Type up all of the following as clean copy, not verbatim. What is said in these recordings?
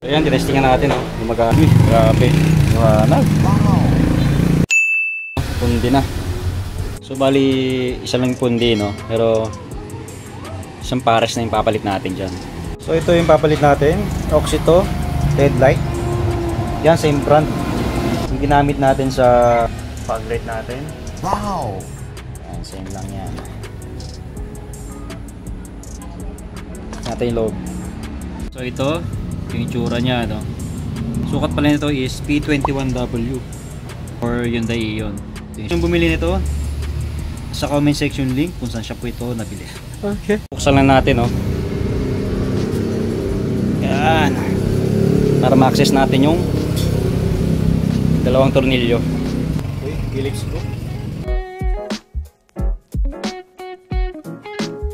So yan, tinestingan natin, oh. Gumagamit. Grabe. Liwanag. Pundi na. So bali, isa lang pundi, no? Pero isang pares na yung papalit natin dyan. So ito yung papalit natin. Oxito LED light. Yan, same brand. Yung ginamit natin sa fog light natin. Wow! Yan, same lang yan. Natin yung loob. So ito, yung itsura nya, no? Sukat pala nito is P21W or Hyundai Ion. Yung bumili nito, sa comment section link kung saan siya po ito nabili. Okay. Buksan lang natin, no? Yan. Para ma-access natin yung dalawang tornilyo. Okay, Phillips ko.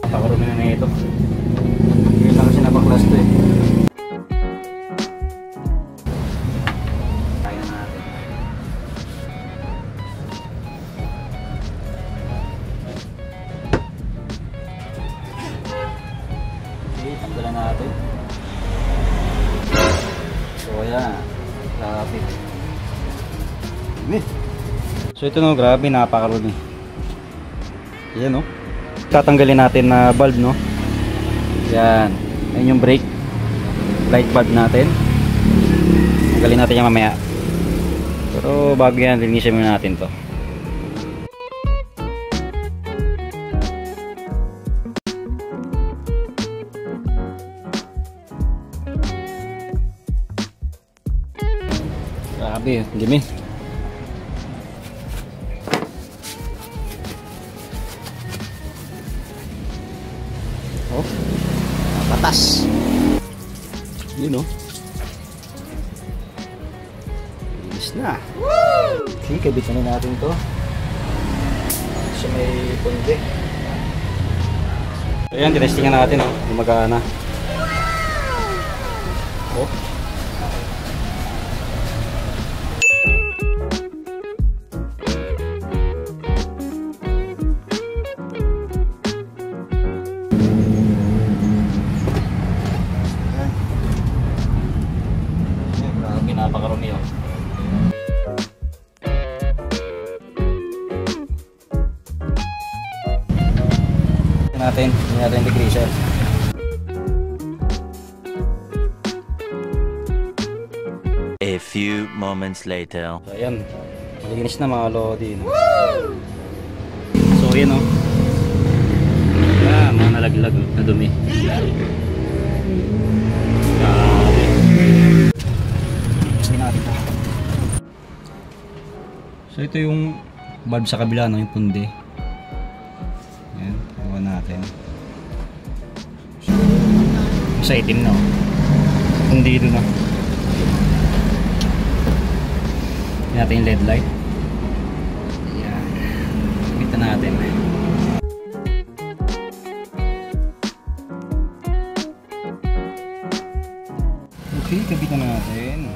Pakarumi na ito. Ngayon lang kasi napaklas to, eh. Kaya natin. Okay, tanggalan natin. So ayan, grabe. So ito, no, grabe, napakarumi. Yan, no. Tatanggalin natin na bulb, no. Yan. Ayan yung brake light bulb natin. Tanggalin natin yan mamaya. Pero bago yan, linisin muna natin to. Grabe, dumi. Oh, patas. Yun, oh. Linis na. Okay, kabitan na natin to sa may pundi. So yan, tinestingan natin, oh. Gumagana. Oh. Napakarami, oh. Natin degreaser. A few moments later. So ayan, malinis na mga lodi, no? So ayan, oh. Mga nalaglag na dumi. So ito yung bulb sa kabila, no, yung pundi. Ayan, gawa natin. Sa itim, no. Pundi dito, no. Ayan natin yung LED light. Ayan. Kita natin. Okay, kabitan natin.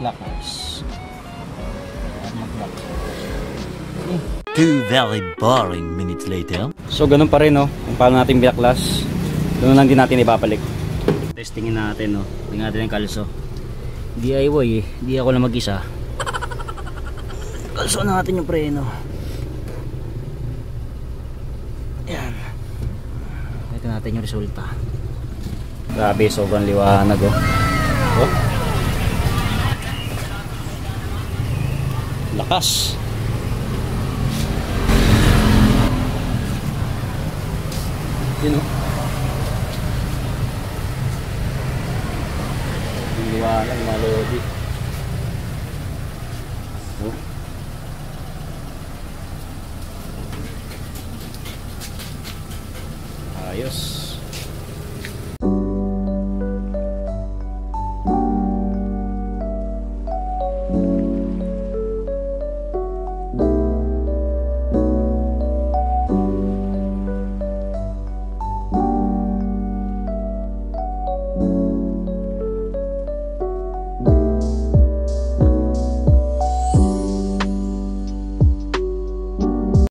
Clockwise. 2 very boring minutes later. So ganun pa rin, no, kung paano natin binaklas, ganun lang din natin ibabalik. Testingin natin, no. Tingnan natin yung kalso. DIY, eh. Hindi ako lang mag-isa. Kalso natin yung preno. Ayan. Ito natin yung resulta. Grabe, sobrang liwanag, oh. Oh. Lakas. Yun, oh. Liwanag, mga lodi. Oh. Ayos.